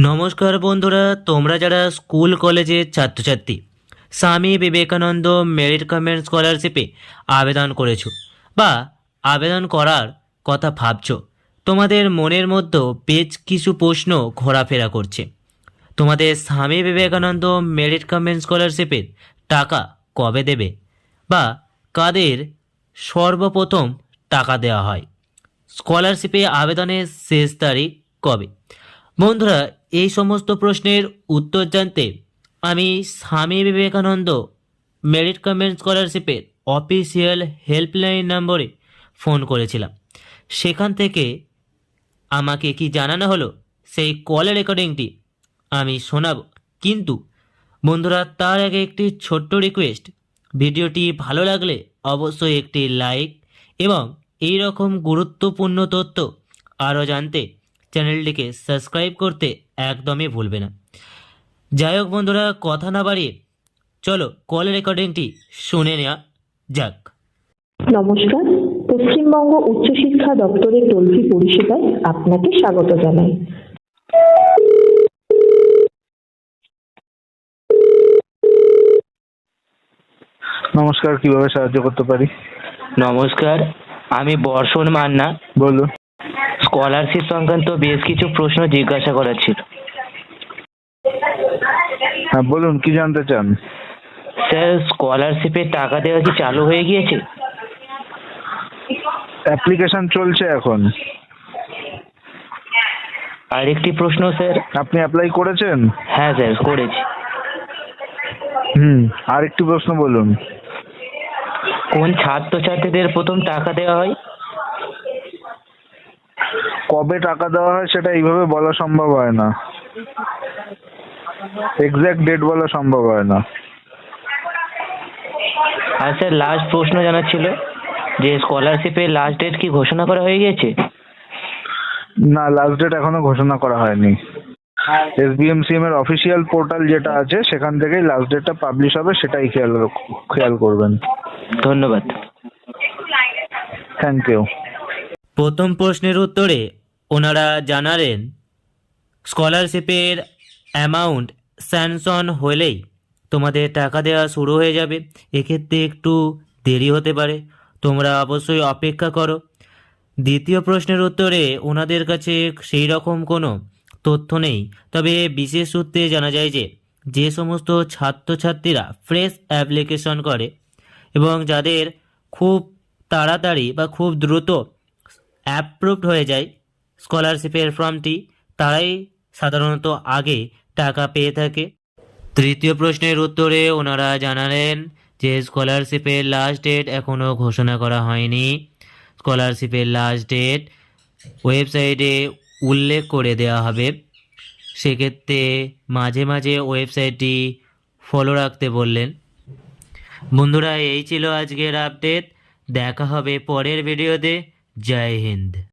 নমস্কার বন্ধুরা, তোমরা যারা স্কুল কলেজের ছাত্রছাত্রী স্বামী বিবেকানন্দ মেরিট কমেন্ট স্কলারশিপে আবেদন করেছো বা আবেদন করার কথা ভাবছো, তোমাদের মনের মধ্যে বেশ কিছু প্রশ্ন ঘোরাফেরা করছে। তোমাদের স্বামী বিবেকানন্দ মেরিট কমেন্ট স্কলারশিপের টাকা কবে দেবে বা কাদের সর্বপ্রথম টাকা দেওয়া হয়, স্কলারশিপে আবেদনের শেষ তারিখ কবে? বন্ধুরা, এই সমস্ত প্রশ্নের উত্তর জানতে আমি স্বামী বিবেকানন্দ মেরিট কমেন্ট স্কলারশিপের অফিসিয়াল হেল্পলাইন নম্বরে ফোন করেছিলাম। সেখান থেকে আমাকে কি জানানো হলো সেই কলের রেকর্ডিংটি আমি শোনাব। কিন্তু বন্ধুরা, তার আগে একটি ছোট্ট রিকোয়েস্ট, ভিডিওটি ভালো লাগলে অবশ্যই একটি লাইক এবং এই রকম গুরুত্বপূর্ণ তথ্য আরও জানতে চ্যানেলটিকে সাবস্ক্রাইব করতে একদমই ভুলবে না। যাই হোক বন্ধুরা, কথা না বাড়িয়ে চলো কল রেকর্ডিংটি শুনে নেওয়া যাক। নমস্কার, পশ্চিমবঙ্গ উচ্চশিক্ষা দপ্তরের টোল ফ্রি পরিষেবায় আপনাকে স্বাগত জানাই। নমস্কার, কিভাবে সাহায্য করতে পারি? নমস্কার, আমি বর্ষণ মান্না। বলুন। স্কলারশিপ সংক্রান্ত বেশ কিছু প্রশ্ন জিজ্ঞাসা করার ছিল। হ্যাঁ বলুন, কি জানতে চান? স্যার, স্কলারশিপের টাকা দেওয়া কি চালু হয়ে গিয়েছে? অ্যাপ্লিকেশন চলছে এখন। আরেকটি প্রশ্ন স্যার। আপনি অ্যাপ্লাই করেছেন? হ্যাঁ স্যার, করেছি। আরেকটি প্রশ্ন বলুন। কোন ছাত্রছাত্রীদের প্রথম টাকা দেওয়া হয়? কবে টাকা দেওয়া হয় সেটা এইভাবে বলা সম্ভব হয় না, এক্সাক্ট ডেট বলা সম্ভব হয় না। আর স্যার, লাস্ট প্রশ্ন জানার ছিল যে স্কলারশিপের লাস্ট ডেট কি ঘোষণা করা হয়ে গেছে? না, লাস্ট ডেট এখনো ঘোষণা করা হয়নি। SBMCM এর অফিসিয়াল পোর্টাল যেটা আছে সেখান থেকেই লাস্ট ডেটটা পাবলিশ হবে, সেটাই খেয়াল করবেন। ধন্যবাদ। Thank you. প্রথম প্রশ্নের উত্তরে ওনারা জানালেন স্কলারশিপের অ্যামাউন্ট স্যাংশন হলেই তোমাদের টাকা দেওয়া শুরু হয়ে যাবে। এক্ষেত্রে একটু দেরি হতে পারে, তোমরা অবশ্যই অপেক্ষা করো। দ্বিতীয় প্রশ্নের উত্তরে ওনাদের কাছে সেই রকম কোনো তথ্য নেই, তবে বিশেষ সূত্রে জানা যায় যে যে সমস্ত ছাত্রছাত্রীরা ফ্রেশ অ্যাপ্লিকেশন করে এবং যাদের খুব তাড়াতাড়ি বা খুব দ্রুত অ্যাপ্রুভড হয়ে যায় স্কলারশিপের ফর্মটি, তারাই সাধারণত আগে টাকা পেয়ে থাকে। তৃতীয় প্রশ্নের উত্তরে ওনারা জানালেন যে স্কলারশিপের লাস্ট ডেট এখনও ঘোষণা করা হয়নি। স্কলারশিপের লাস্ট ডেট ওয়েবসাইটে উল্লেখ করে দেওয়া হবে, সেক্ষেত্রে মাঝে মাঝে ওয়েবসাইটটি ফলো রাখতে বললেন। বন্ধুরা, এই ছিল আজকের আপডেট। দেখা হবে পরের ভিডিওতে। জয় হিন্দ।